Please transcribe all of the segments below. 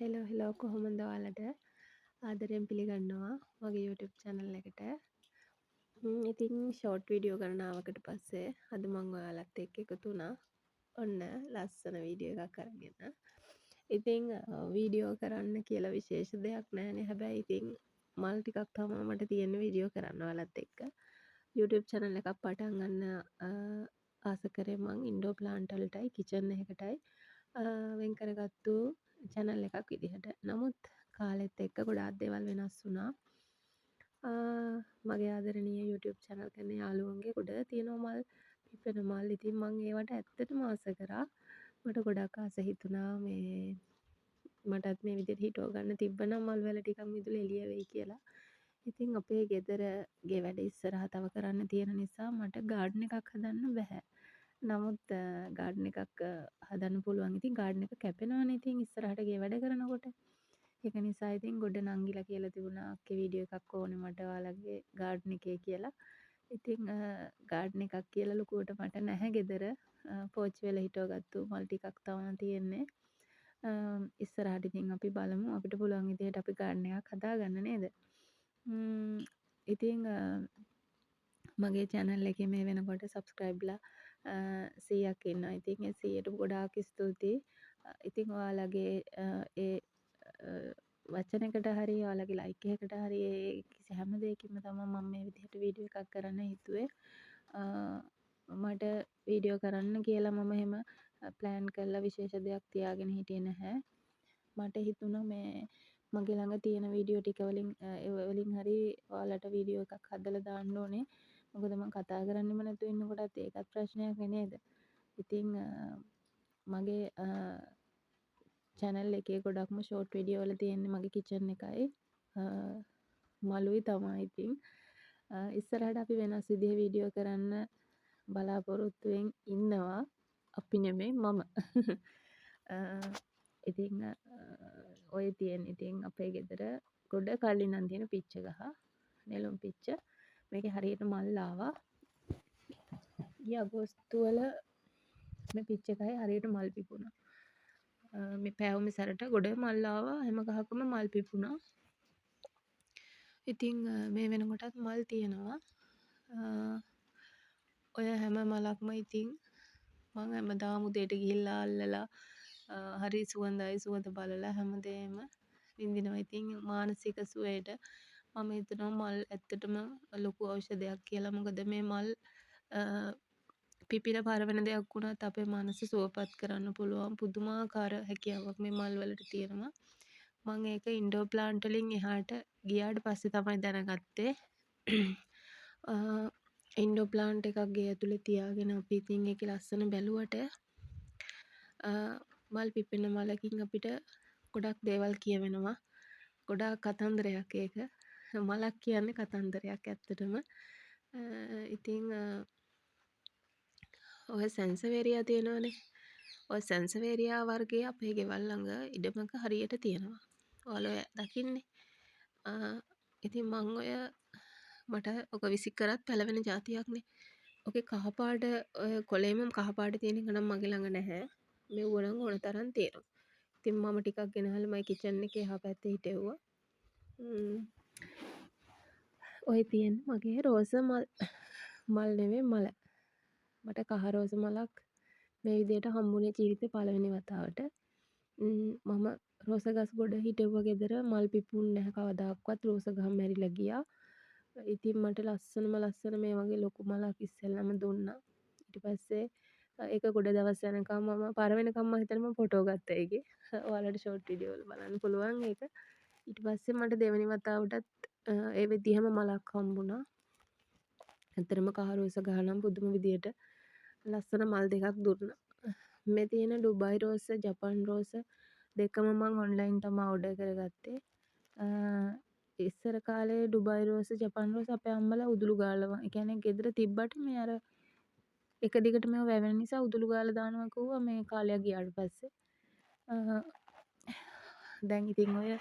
Hello hello කොහොමද ඔයාලට ආදරයෙන් පිළිගන්නවා මගේ YouTube channel එකට. ඉතින් ෂෝට් වීඩියෝ ගණනාවකට පස්සේ අද මම ඔයාලත් එක්ක එකතු වුණා. ඔන්න ලස්සන වීඩියෝ එකක් අරගෙන. ඉතින් වීඩියෝ කරන්න කියලා විශේෂ දෙයක් නැහැනේ. හැබැයි ඉතින් මල් ටිකක් තමයි මට තියෙන වීඩියෝ කරන්න ඔයාලත් එක්ක. YouTube channel එකක් පටන් ගන්න ආස කරේ මං ඉන්ඩෝ ප්ලාන්ට් වලටයි කිචන් එකකටයි වෙන් කරගත්තු channel එකක් විදිහට. නමුත් කාලෙත් එක්ක ගොඩාක් දේවල් වෙනස් වුණා. මගේ ආදරණීය YouTube channel කරන යාළුවන්ගේ ගොඩ තියෙනවා මල් පිපෙන මල්. ඉතින් මං ඒවට ඇත්තටම ආස කරා. මට ගොඩක් ආස හිතුණා මටත් මේ විදිහට හිටව ගන්න තිබ්බනම් මල් වල ටිකක් මිදුල එළිය වෙයි කියලා. ඉතින් අපේ ගෙදරගේ වැඩ ඉස්සරහා තව කරන්න තියෙන නිසා මට ගාඩන් එකක් හදන්න බැහැ. නමුත් ගාඩන් එකක් හදන්න පුළුවන්. ඉතින් ගාඩන් එක කැපෙනවනේ ඉතින් ඉස්සරහට ගේ වැඩ කරනකොට. ඒක නිසා ඉතින් ගොඩ නංගිලා කියලා තිබුණා අක්කේ වීඩියෝ එකක් ඕනේ මට ඔයාලගේ ගාඩන් එකේ කියලා. ඉතින් ගාඩන් එකක් කියලා ලොකුවට මට නැහැ ගෙදර. පෝච්චි වෙලා හිටවගත්තු මල් ටිකක් තමයි තියෙන්නේ. ඉස්සරහට ඉතින් අපි බලමු අපිට පුළුවන් විදිහට අපි ගාඩන් එකක් හදාගන්න නේද? ඉතින් මගේ channel එකේ මේ වෙනකොට subscribeලා 100ක් ඉන්නවා. ඉතින් ඒ 100ට ගොඩාක් ස්තුතියි. ඉතින් ඔයාලගේ ඒ වචනයකට හරි ඔයාලගේ like එකකට හරි කිසි හැම දෙයකින්ම තමයි මම මේ විදිහට වීඩියෝ එකක් කරන්න හිතුවේ. මට වීඩියෝ කරන්න කියලා මම එහෙම plan කරලා විශේෂ දෙයක් තියාගෙන හිටියේ නැහැ. මට හිතුණා මේ මගේ ළඟ තියෙන වීඩියෝ ටික වලින් හරි ඔයාලට වීඩියෝ එකක් හදලා දාන්න ඕනේ. මොකද මම කතා කරන්නෙම නැතුව ඉන්නකොටත් ඒකත් ප්‍රශ්නයක් නේද? ඉතින් මගේ channel එකේ ගොඩක්ම short video වල තියෙන්නේ මගේ kitchen එකයි මලුයි තමයි ඉතින්. ඉස්සරහට අපි වෙනස් විදිහේ වීඩියෝ කරන්න බලාපොරොත්තුවෙන් ඉන්නවා. අපි නෙමෙයි මම. ඉතින් ඔය තියෙන ඉතින් අපේ ගෙදර ගොඩ කලින් නම් තියෙන පිච්ච ගහ නෙළුම් පිච්ච මේකේ හරියට මල් ආවා. ගිය අගෝස්තු වල මේ පිච්ච ගහේ හරියට මල් පිපුණා. මේ පෑවුමේ සැරට ගොඩ මල් ආවා. හැම ගහකම මල් පිපුණා. ඉතින් මේ වෙනකොටත් මල් තියෙනවා. ඔය හැම මලක්ම ඉතින් මම හැමදාම උදේට ගිහිල්ලා අල්ලලා හරි සුවඳයි සුවඳ බලලා හැමදේම විඳිනවා. ඉතින් මානසික සුවයට මම හිතනවා මල් ඇත්තටම ලොකු ඖෂධයක් කියලා. මොකද මේ මල් පිපිලා පරවෙන දෙයක් වුණත් අපේ මනස සුවපත් කරන්න පුළුවන් පුදුමාකාර හැකියාවක් මේ මල් වලට තියෙනවා. මම ඒක ඉන්ඩෝර් ප්ලාන්ට් වලින් එහාට ගියාට පස්සේ තමයි දැනගත්තේ. ඉන්ඩෝර් ප්ලාන්ට් එකක් ගේ ඇතුලේ තියාගෙන අපි ඉතින් ඒකේ ලස්සන බැලුවට මල් පිපෙන මලකින් අපිට ගොඩක් දේවල් කියවෙනවා. ගොඩාක් කතන්දරයක් ඒක. මලක් කියන්නේ කතන්දරයක් ඇත්තටම. ඉතින් ඔය සැන්සවේරියා තියෙනවනේ. ඔය සැන්සවේරියා වර්ගයේ අපේ ගෙවල් ළඟ ඉඩමක හරියට තියෙනවා. ඔයාලා ඔය දකින්නේ. ඉතින් මං ඔය මට ඔක විසි කරත් පැලවෙන જાතියක්නේ. ඔකේ කහපාට ඔය කොළේම කහපාට තියෙන එක නම් මගේ ළඟ නැහැ. මෙව්ව නම් ඕන තරම් තියෙනවා. ඉතින් මම ටිකක් ගෙනහල්ලා මගේ කිචන් එකේ එහා පැත්තේ හිටෙව්වා. ඔය තියෙන මගේ රෝස මල් නෙවෙයි මල. මට කහ රෝස මලක් මේ විදිහට හම්බුනේ ජීවිතේ පළවෙනි වතාවට. මම රෝස ගස් ගොඩ හිටෙව්වා ගෙදර මල් පිපුන්නේ නැහැ කවදාවත්. රෝස ගහ මැරිලා ගියා. ඉතින් මට ලස්සන මේ වගේ ලොකු මලක් ඉස්සෙල්ලාම දුන්නා. ඊට පස්සේ ඒක ගොඩ දවස් යනකම් මම පර වෙනකම් මම හිතන්නේ මම ෆොටෝ ගත්තා ඒකේ. ඔයාලට ෂෝට් වීඩියෝ වල බලන්න පුළුවන් ඒක. ඊට පස්සේ මට දෙවෙනි වතාවටත් ඒ විදිහම මලක් හම්බුණා. ඇත්තටම කහ රෝස ගහ නම් පුදුම විදියට ලස්සන මල් දෙකක් දුන්නා. මේ තියෙන ඩුබයි රෝස, ජපන් රෝස දෙකම මම ඔන්ලයින් තමයි ඕඩර් කරගත්තේ. ඉස්සර කාලේ ඩුබයි රෝස, ජපන් රෝස අපේ අම්මලා උදුළු ගාලා, ඒ කියන්නේ ගෙදර තිබ්බට මේ අර එක දිගට මේව වැවෙන නිසා උදුළු ගාලා දානවා කිව්වා මේ කාලයක් ගියාට පස්සේ. දැන් ඉතින් ඔය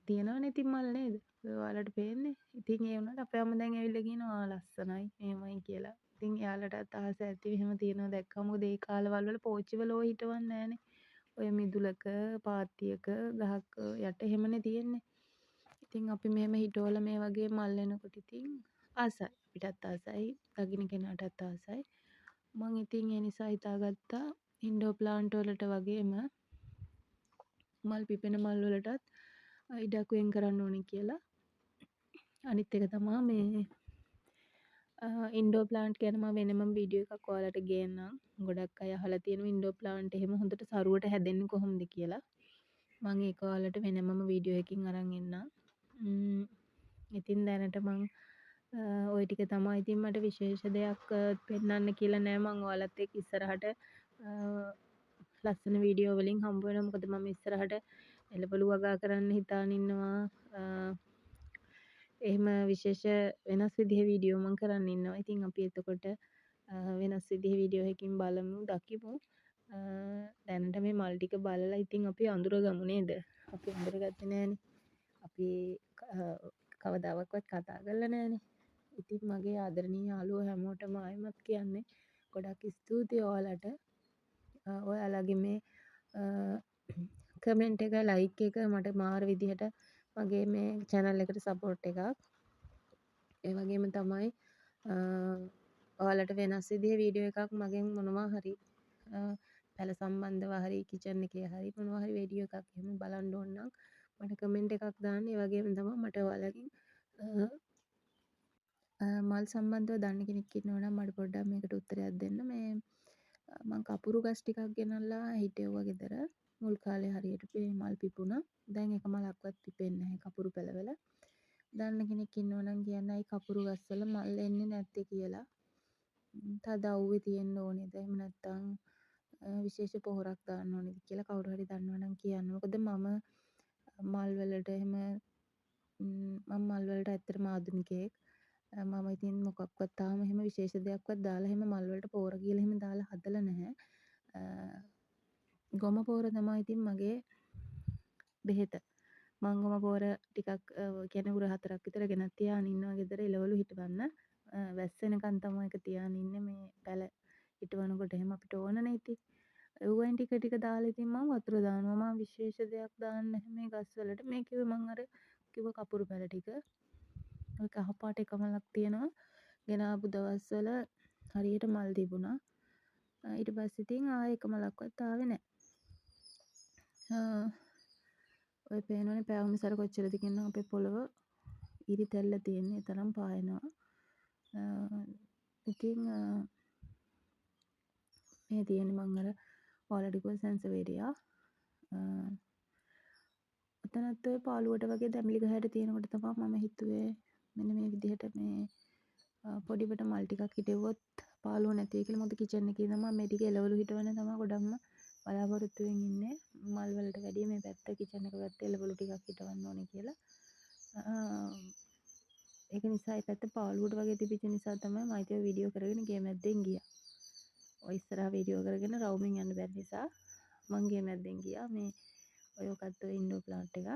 තියෙනවනේ ඉතින් මල් නේද? ඔය ඔයාලට පේන්නේ. ඉතින් ඒ වුණාට අපේ අම්මා දැන් ඇවිල්ලා කියනවා ලස්සනයි මේමයි කියලා. ඉතින් එයාලටත් ආස ඇති එහෙම තියෙනවා දැක්කම. මොකද ඒ කාලවල වල පෝච්චි වල ඔය හිටවන්නේ නැහනේ. ඔය මිදුලක පාත්තියක ගහක් යට එහෙමනේ තියෙන්නේ. ඉතින් අපි මෙහෙම හිටවල මේ වගේ මල් එනකොට ඉතින් ආසයි. අපිටත් ආසයි, දකින්න කෙනාටත් ආසයි. මං ඉතින් ඒ නිසා හිතාගත්තා ඉන්ඩෝර් ප්ලාන්ට් වලට වගේම මල් පිපෙන මල් වලටත් ඉඩක් වෙන් කරන්න ඕනේ කියලා. අනිත් එක තමා මේ ඉන්ඩෝර් ප්ලාන්ට් ගැන මම වෙනම වීඩියෝ එකක් ඔයාලට ගේන්නම්. ගොඩක් අය අහලා තියෙනවා ඉන්ඩෝර් ප්ලාන්ට් එහෙම හොඳට සරුවට හැදෙන්නේ කොහොමද කියලා. මම ඒක ඔයාලට වෙනමම වීඩියෝ එකකින් අරන් එන්නම්. ඉතින් දැනට මං ওই ටික තමයි ඉතින් මට විශේෂ දෙයක් පෙන්වන්න කියලා නෑ. මං ඔයාලත් එක්ක ඉස්සරහට ලස්සන වීඩියෝ වලින් හම්බ වෙනවා. මොකද මම ඉස්සරහට එළවලු වගා කරන්න හිතාන ඉන්නවා. එහෙම විශේෂ වෙනස් විදිහේ වීඩියෝ මං කරන්න ඉන්නවා. ඉතින් අපි එතකොට වෙනස් විදිහේ වීඩියෝ එකකින් බලමු, දකිමු. දැනට මේ මල් ටික බලලා ඉතින් අපි අඳුරගමු නේද? අපි අඳුරගත්තේ නෑනේ. අපි කවදාවත් කතා කරලා නෑනේ. ඉතින් මගේ ආදරණීය යාළුවෝ හැමෝටම ආයෙමත් කියන්නේ ගොඩක් ස්තුතියි ඔයාලට. ඔයාලගේ මේ කමෙන්ට් එක, ලයික් එක මට මාර විදිහට මගේ මේ channel එකට support එකක්. ඒ වගේම තමයි ඔයාලට වෙනස් විදිහේ වීඩියෝ එකක් මගෙන් මොනවා හරි පැල සම්බන්ධව හරි කිචන් එකේ හරි මොනවා හරි වීඩියෝ එකක් එහෙම බලන්න ඕන නම් මට කමෙන්ට් එකක් දාන්න. ඒ වගේම තමයි මට ඔයාලගෙන් මල් සම්බන්ධව දන්න කෙනෙක් ඉන්නවා නම් මට පොඩ්ඩක් මේකට උත්තරයක් දෙන්න. මේ මං කපුරු ගස් ටිකක් ගෙනල්ලා හිටෙව්වා ගෙදර. මුල් කාලේ හරියට මේ මල් පිපුණා. දැන් එක මලක්වත් පිපෙන්නේ නැහැ කපුරු පැලවල. දන්න කෙනෙක් ඉන්නවා නම් කියන්න අයි කපුරු ගස්වල මල් එන්නේ නැත්තේ කියලා. තද අවුවේ තියෙන්න ඕනේද? එහෙම නැත්නම් විශේෂ පොහොරක් දාන්න ඕනේද කියලා කවුරු හරි දන්නවා නම් කියන්න. මොකද මම මල් වලට එහෙම මම මල් වලට ඇත්තටම ආධුනිකයෙක්. මම ඉතින් මොකක්වත් තාම එහෙම විශේෂ දෙයක්වත් දාලා එහෙම මල් වලට පොහොර කියලා එහෙම දාලා හදලා නැහැ. ගොම පොහොර තමයි ඉතින් මගේ බෙහෙත. මං ගොම පොහොර ටිකක් කියන්නේ උර 4ක් විතර ගෙනත් තියාගෙන ඉන්නවා ගෙදර එළවලු හිටවන්න. වැස්සෙනකන් තමයි ඒක තියාගෙන ඉන්නේ මේ පැල හිටවනකොට එහෙම අපිට ඕනනේ ඉතින්. ඒවෙන් ටික ටික දාලා ඉතින් මම වතුර දානවා. මම විශේෂ දෙයක් දාන්නේ නැහැ මේ ගස් වලට. මේ කිව්වේ මං අර කිව්ව කපුරු පැල ටික. ඔය කහ පාට එකමලක් තියෙනවා. ගෙන ආපු දවස්වල හරියට මල් තිබුණා. ඊට පස්සේ ඉතින් ආයෙ එකමලක්වත් ආවේ නැහැ. ඔය පේනවනේ පෑවුම්සර කොච්චරද කියනවා අපේ පොළව ඉරි තැල්ල තියෙන්නේ. ඒ තරම් පායනවා. ඉතින් මේ තියෙන්නේ මං අර ඔයාලට කිව්ව සැන්සවේරියා. ඔතනත් ඔය පාළුවට වගේ දැමිලි ගහයට තියෙනකොට තමයි මම හිතුවේ මෙන්න මේ විදිහට මේ පොඩිවට මල් ටිකක් හිටෙව්වොත් පාළුව නැති වෙයි කියලා. මොකද කිචන් එකේ තමයි මේ ටික එළවලු හිටවන්න තමයි ගොඩක්ම බලාපොරොත්තු වෙමින් ඉන්නේ. මල් වලට වැඩිය මේ පැත්ත කිචන් එක පැත්තේ එළවලු ටිකක් හිටවන්න ඕනේ කියලා. ඒක නිසා ඒ පැත්ත පාළුවට වගේ තිබිච්ච නිසා තමයි මම ඒක වීඩියෝ කරගෙන ගේ මැද්දෙන් ගියා. ඔය ඉස්සරහා වීඩියෝ කරගෙන රවුමින් යන්න බැරි නිසා මං ගේ මැද්දෙන් ගියා. මේ ඔය ඔකත් ඔය ඉන්ඩෝර් ප්ලාන්ට් එක.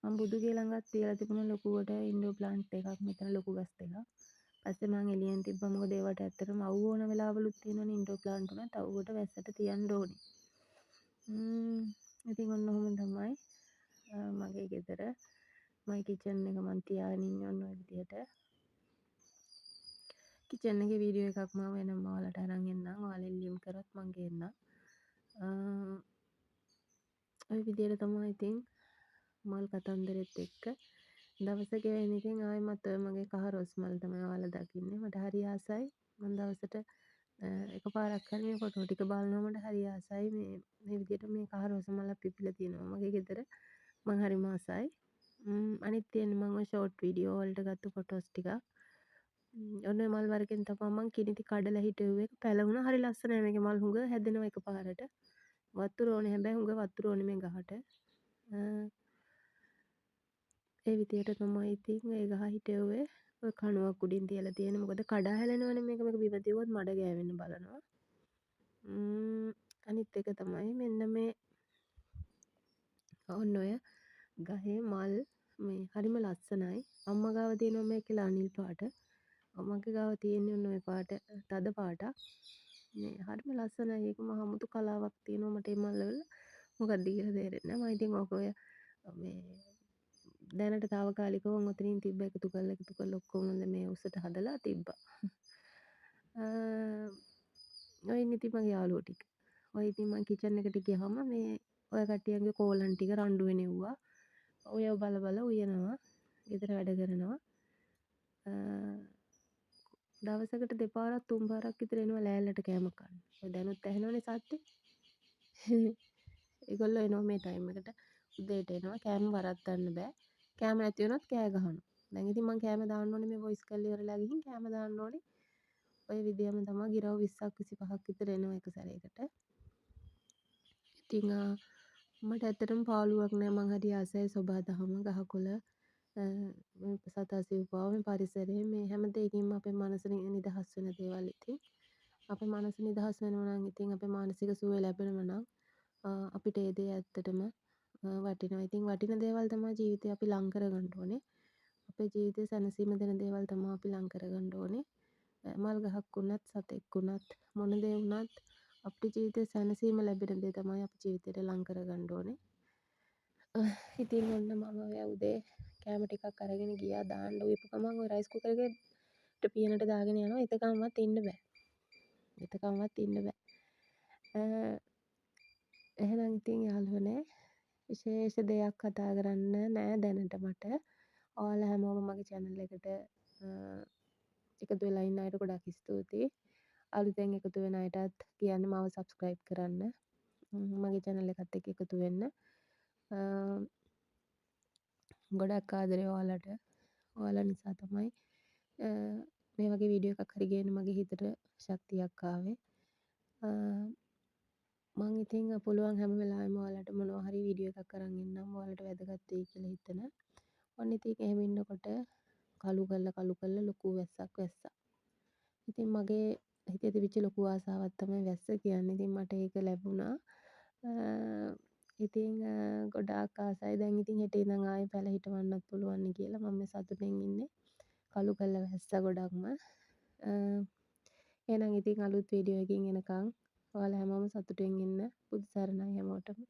මම බුදුගේ ළඟත් තියලා තිබුණ ලොකුවට ඉන්ඩෝර් ප්ලාන්ට් එකක් මෙතන ලොකු ගස් දෙකක්. පස්සේ මං එළියෙන් තිබ්බා මොකද ඒවට ඇත්තටම අවු ඕන වෙලාවලුත් තියෙනවනේ ඉන්ඩෝර් ප්ලාන්ට් උනත් අවුවට වැස්සට තියන්න ඕනේ. ඉතින් ඔන්න ඔහොම තමයි මගේ ගෙදර මගේ කිචන් එක මං තියාගෙන ඉන්නේ ඔන්න ඔය විදිහට. කිචන් එකේ වීඩියෝ එකක් මම වෙනම ඔයාලට අරන් එන්නම්. ඔයාලා ඉල්ලීම් කරොත් මං ගේන්නම්. ඔය විදිහට තමයි ඉතින් මල් කතන්දරෙත් එක්ක දවස ගෙවෙන්නේ. ඉතින් ආයෙමත් ඔය මගේ කහ රෝස් මල් තමයි ඔයාලා දකින්නේ. මට හරි ආසයි. මම දවසට එකපාරක් හරි මේ ෆොටෝ ටික බලනවා. මට හරි ආසයි මේ විදිහට මේ කහ රෝස මල පිපිලා තියෙනවා මගේ ගෙදර. මං හරිම ආසයි. අනිත් තියෙන්නේ මම ඔය ෂෝට් වීඩියෝ වලට ගත්ත ෆොටෝස් ටිකක්. ඔන්න ඔය මල් වර්ගෙන් තමයි මං කිනිති කඩලා හිටවුවේ. පැලවුණා හරි ලස්සනයි මේකේ මල් හුඟ හැදෙනවා එකපාරට. වතුර ඕනේ හැබැයි හුඟ වතුර ඕනේ මේ ගහට. ඒ විදිහට තමයි ඉතින් ඒ ගහ හිටවුවේ. ඔය කණුවක් උඩින් තියලා තියෙන්නේ. මොකද කඩා හැලෙනවනේ මේක බිම තියුවොත් මඩ ගෑවෙන්න බලනවා. අනිත් එක තමයි මෙන්න මේ ඔන්න ඔය ගහේ මල් මේ හරිම ලස්සනයි. අම්මා ගාව තියෙනවා මේක කියලා අනිල් පාට. මගේ ගාව තියෙන්නේ ඔන්න ඔය පාට තද පාටක්. මේ හරිම ලස්සනයි. ඒක මහ අමුතු කලාවක් තියෙනවා මට ඒ මල්වල. මොකක්ද කියලා තේරෙන්නේ නැහැ. මම ඉතින් ඕක ඔය මේ දැනට తాවකාලිකව ඔතනින් තිබ්බ එකතු කරලා ඔක්කොම මේ උසට හදලා තිබ්බා. ඔයින් ඉතින් මගේ යාළුවෝ ටික. ඔය ඉතින් මං කිචන් එකට ගියාම මේ ඔය කට්ටියන්ගේ කෝලම් ටික රණ්ඩු වෙන එව්වා. ඔය බල බල උයනවා. ගෙදර වැඩ කරනවා. දවසකට දෙපාරක් තුන් පාරක් විතර එනවා ලෑල්ලට කෑම කන්න. ඔය දැනුත් ඇහෙනවනේ සද්දේ. ඒගොල්ලෝ එනවා මේ ටයිම් එකට. උදේට එනවා. කෑම වරද්දන්න බෑ. කෑම නැති වුණොත් කෑ ගහනවා. දැන් ඉතින් මං කෑම දාන්න ඕනේ මේ වොයිස් කල් ඉවරලා ගිහින් කෑම දාන්න ඕනේ. ඔය විදියම තමයි ගිරව් 20ක් 25ක් විතර එනවා එක සැරේකට. ඉතින් මට ඇත්තටම පාළුවක් නෑ. මං හරි ආසයි සොබාදහම ගහකොළ සතා සිව්පාව මේ පරිසරය මේ හැම දෙයකින්ම අපේ මනස නිදහස් වෙන දේවල් ඉතින් අපේ මනස නිදහස් වෙනවා නම් ඉතින් අපේ මානසික සුවය ලැබෙනවා නම් අපිට ඒ දේ ඇත්තටම වටිනවා. ඉතින් වටින දේවල් තමයි ජීවිතේ අපි ලං කරගන්න ඕනේ. අපේ ජීවිතේ සැනසීම දෙන දේවල් තමයි අපි ලං කරගන්න ඕනේ. මල් ගහක් වුණත් සතෙක් වුණත් මොන දේ වුණත් අපේ ජීවිතේ සැනසීම ලැබෙන දේ තමයි අපි ජීවිතේට ලං කරගන්න ඕනේ. ඉතින් ඔන්න මම ඔය උදේ කෑම ටිකක් අරගෙන ගියා දාන්න උයපු ගමන් ඔය රයිස් කුකර් එකේට පියනට දාගෙන යනවා. එතකම්වත් ඉන්න බෑ. එතකම්වත් ඉන්න බෑ. එහෙනම් ඉතින් යාළුවනේ විශේෂ දෙයක් කතා කරන්න නෑ දැනට මට. ඔයාලා හැමෝම මගේ channel එකට එකතු වෙලා ඉන්න අයට ගොඩක් ස්තුතියි. අලුතෙන් එකතු වෙන අයටත් කියන්නේ මාව subscribe කරන්න. මගේ channel එකත් එක්ක එකතු වෙන්න. ගොඩක් ආදරේ ඔයාලට. ඔයාලා නිසා තමයි මේ වගේ වීඩියෝ එකක් හරි ගේන්න මගේ හිතට ශක්තියක් ආවේ. මං ඉතින් පුළුවන් හැම වෙලාවෙම ඔයාලට මොනවා හරි වීඩියෝ එකක් අරන් එන්නම් ඔයාලට වැදගත් වෙයි කියලා හිතන. ඔන්න ඉතින් එහෙම ඉන්නකොට කළු කරලා ලොකු වැස්සක් වැස්සා. ඉතින් මගේ හිතේ තිබිච්ච ලොකු ආසාවක් තමයි වැස්ස කියන්නේ. ඉතින් මට ඒක ලැබුණා. ඉතින් ගොඩාක් ආසයි. දැන් ඉතින් හෙට ඉඳන් ආයෙ පැල හිටවන්නත් පුළුවන් නේ කියලා මම සතුටින් ඉන්නේ. කළු කරලා වැස්සා ගොඩක්ම. එහෙනම් ඉතින් අලුත් වීඩියෝ එකකින් එනකන් ඔයාලා හැමෝම සතුටින් ඉන්න. බුදු සරණයි හැමෝටම.